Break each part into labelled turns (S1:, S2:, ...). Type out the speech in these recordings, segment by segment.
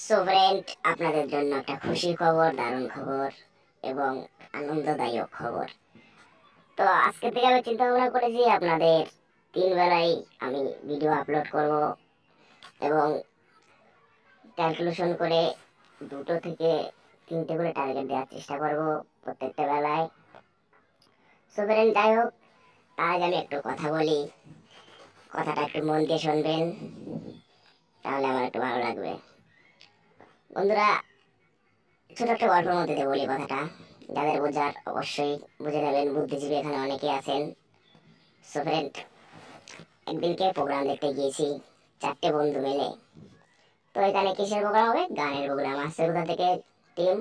S1: So friend, আপনাদের জন্য একটা খুশি খবর, দারুণ খবর এবং আনন্দদায়ক খবর। তো আজকে থেকে আমি চিন্তা ভাবনা করেছি আপনাদের 3 বেলাই আমি ভিডিও আপলোড করব এবং ক্যালকুলেশন করে 2 থেকে 3টে করে টার্গেট দেওয়ার চেষ্টা করব প্রত্যেকটা বেলায়। সো ফ্রেন্ড, যাই হোক, তার আগে আমি একটু কথা বলি। কথাটা একটু মন দিয়ে শুনবেন, তাহলে আমার একটু ভালো লাগবে। বন্ধুরা, ছোট একটা গল্পের মধ্যে দিয়ে বলি কথাটা, যাদের বোঝার অবশ্যই বুঝে নেবেন। বুদ্ধিজীবী এখানে অনেকেই আছেন। সো ফ্রেন্ড, একদিনকে প্রোগ্রাম দেখতে গিয়েছি 4টে বন্ধু মিলে। তো এখানে কিসের প্রোগ্রাম হবে? গানের প্রোগ্রাম। আসছে কোথা থেকে টিম?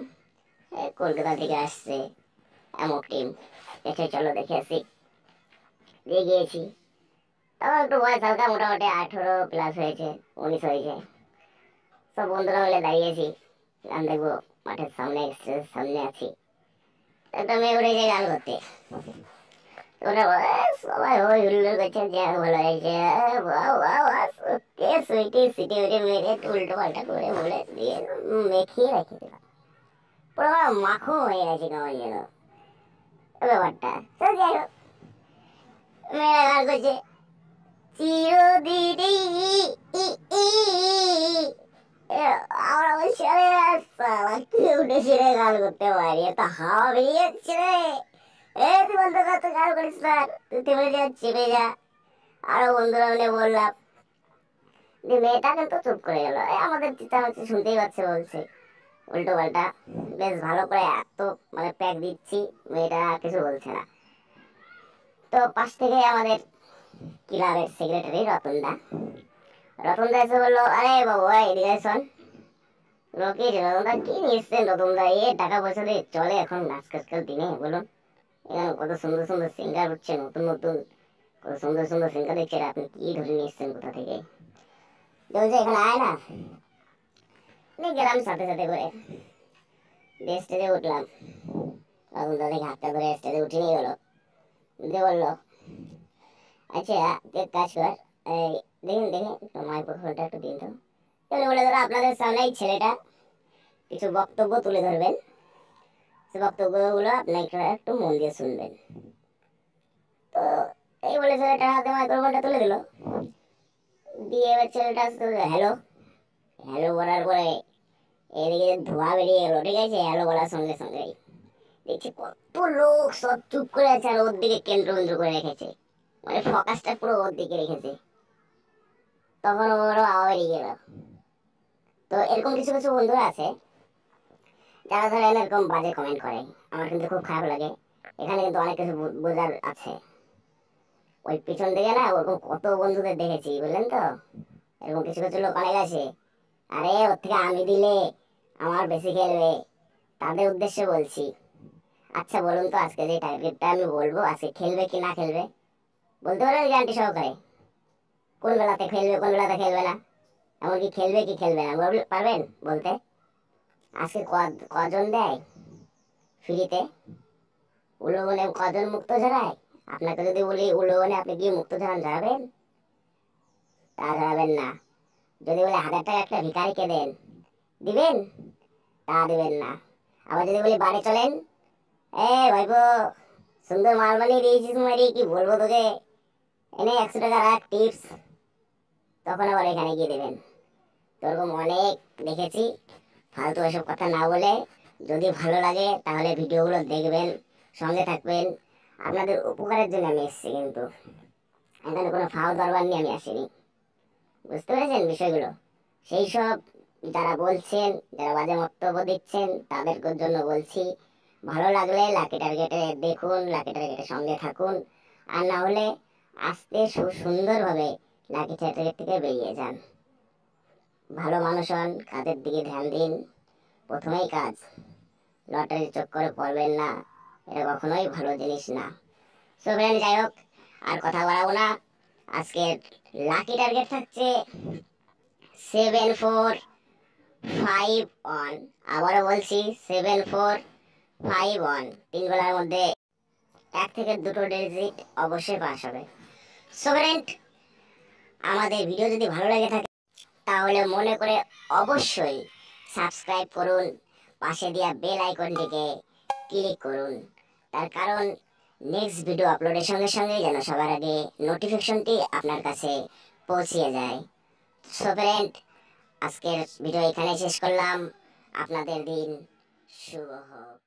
S1: কলকাতা থেকে আসছে এমক টিম। দেখে চলো দেখে আসি, দিয়ে গিয়েছি। তখন একটু বয়স হালকা, মোটামুটি 18+ হয়েছে, 19 হয়েছে। সব বন্ধুরা মিলে দাঁড়িয়েছি, গান দেখবো। মাঠের সামনে, স্টেজের সামনে আছি। একটা মেয়ে উঠেছে গান করতে। ওরা সবাই হই হুল্লোড় করছে যে ভালো হয়েছে, কে সুইটি সিটি উঠে মেরে উল্টো পাল্টা করে বলে দিয়ে মেখিয়ে রেখে দিলাম। পুরো মাখো হয়ে গেছে কেমন যেন ব্যাপারটা। তো যাই হোক, মেয়েরা গান করছে চিরদিনই আমরা বলছি আরে সালা কে উঠেছে রে গান করতে পারি, এত হাওয়া বেরিয়ে যাচ্ছে রে। তুই বন্ধ কর, তুই গান করিস না, তুই থেমে যা, চেপে যা। আরো বন্ধুরা মিলে বললাম। যে মেয়েটা কিন্তু চুপ করে গেল। আমাদের চেঁচামেচি শুনতেই পাচ্ছে, বলছে উল্টো পাল্টা বেশ ভালো করে এত মানে প্যাক দিচ্ছি, মেয়েটা কিছু বলছে না। তো পাশ থেকে আমাদের ক্লাবের সেক্রেটারি রতনদা এসে বললো, আরে বাবু এদিকে শোন। কি রতনদা, কি নিচ্ছেন রতনদা? টাকা পয়সা দিয়ে চলে এখন আজকাল দিনে? বলুন, এখানে কত সুন্দর সুন্দর সিঙ্গার উঠছে, নতুন নতুন কত সুন্দর সুন্দর সিঙ্গার দেখছে, আপনি কি ধরে নিচ্ছেন কোথা থেকে? বলছে এখানে আয় না। গেলাম সাথে সাথে করে, স্টেজে উঠলাম। রতনদা দেখে হাতটা ধরে স্টেজে উঠে নিয়ে গেলো, দিয়ে বললো, আচ্ছা তুই এক কাজ কর, দেখুন দেখে মাইক্রোফোনটা একটু দিন তো। বলে ধরো আপনাদের সামনে এই ছেলেটা কিছু বক্তব্য তুলে ধরবেন, সে বক্তব্যগুলো আপনি একটু মন দিয়ে শুনবেন। তো এই বলে ছেলেটার হাতে মাইক্রোফোনটা তুলে দিল, দিয়ে এবার ছেলেটা হ্যালো হ্যালো বলার পরে এদিকে ধোঁয়া বেরিয়ে গেলো। ঠিক আছে, হ্যালো বলার সঙ্গে সঙ্গেই দেখছি কত লোক সব চুপ করে আছে আর ওর দিকে কেন্দ্র করে রেখেছে, মানে ফোকাসটা পুরো ওর দিকে রেখেছে। তখন ওরও আওয়া বেরিয়ে গেল। তো এরকম কিছু কিছু বন্ধুরা আছে যারা ধরেন এরকম বাজে কমেন্ট করে, আমার কিন্তু খুব খারাপ লাগে। এখানে কিন্তু অনেক কিছু বোঝার আছে। ওই পিছন দিকে না ওরকম কত বন্ধুদের দেখেছি, বুঝলেন তো? এরকম কিছু কিছু লোক অনেক আছে, আরে ওর থেকে আমি দিলে আমার বেশি খেলবে, তাদের উদ্দেশ্যে বলছি। আচ্ছা বলুন তো, আজকে যে টার্গেটটা আমি বলবো, আজকে খেলবে কি না খেলবে বলতে পারবেন গ্যারান্টি সহকারে? কোন বেলাতে খেলবে, কোন বেলাতে খেলবে না, এমনকি খেলবে কি খেলবে না পারবেন বলতে? আজকে কজন দেয় ফ্রিতে উলুবনে, কজন মুক্ত ঝরায়? আপনাকে যদি বলি উলুবনে আপনি কি মুক্ত ঝরান, ঝরাবেন? তা ঝরাবেন না। যদি বলে 1000 টাকা একটা ভিখারিকে দেন, দিবেন? তা দিবেন না। আবার যদি বলি বাড়ি চলেন, ভাইপো সুন্দর মাল বানিয়ে দিয়েছিস মারি, কি বলবো তোকে, এনে 100 টাকা রাখ টিপস, তখন আবার এখানে গিয়ে দেবেন। তোরকম অনেক দেখেছি। ফালতু এসব কথা না বলে, যদি ভালো লাগে তাহলে ভিডিওগুলো দেখবেন, সঙ্গে থাকবেন। আপনাদের উপকারের জন্য আমি এসেছি, কিন্তু এখানে কোনো ফাও দরবার নিয়ে আমি আসিনি। বুঝতে পেরেছেন বিষয়গুলো? সেই সব যারা বলছেন, যারা বাজে বক্তব্য দিচ্ছেন, তাদের জন্য বলছি, ভালো লাগলে লাকি টার্গেটে দেখুন, লাকি টার্গেটের সঙ্গে থাকুন। আর না হলে আস্তে সুন্দরভাবে লাকি টার্গেট থেকে বেরিয়ে যান। ভালো মানুষ হন, কাজের দিকে ধ্যান দিন। প্রথমেই কাজ, লটারির চক্করে পড়বেন না, এটা কখনোই ভালো জিনিস না। সো ফ্রেন্ড, যাই হোক, আর কথা বাড়াবো না। আজকের লাকি টার্গেট থাকছে 7451। আবারও বলছি 7451। 3 বেলার মধ্যে 1 থেকে 2টো ডিজিট অবশ্যই পাস হবে। সো ফ্রেন্ড, আমাদের ভিডিও যদি ভালো লেগে থাকে তাহলে মনে করে অবশ্যই সাবস্ক্রাইব করুন, পাশে দেওয়া বেল আইকনটিকে ক্লিক করুন। তার কারণ নেক্সট ভিডিও আপলোডের সঙ্গে সঙ্গে যেন সবার আগে নোটিফিকেশনটি আপনার কাছে পৌঁছে যায়। সো ফ্রেন্ড, আজকের ভিডিও এখানে শেষ করলাম। আপনাদের দিন শুভ হোক।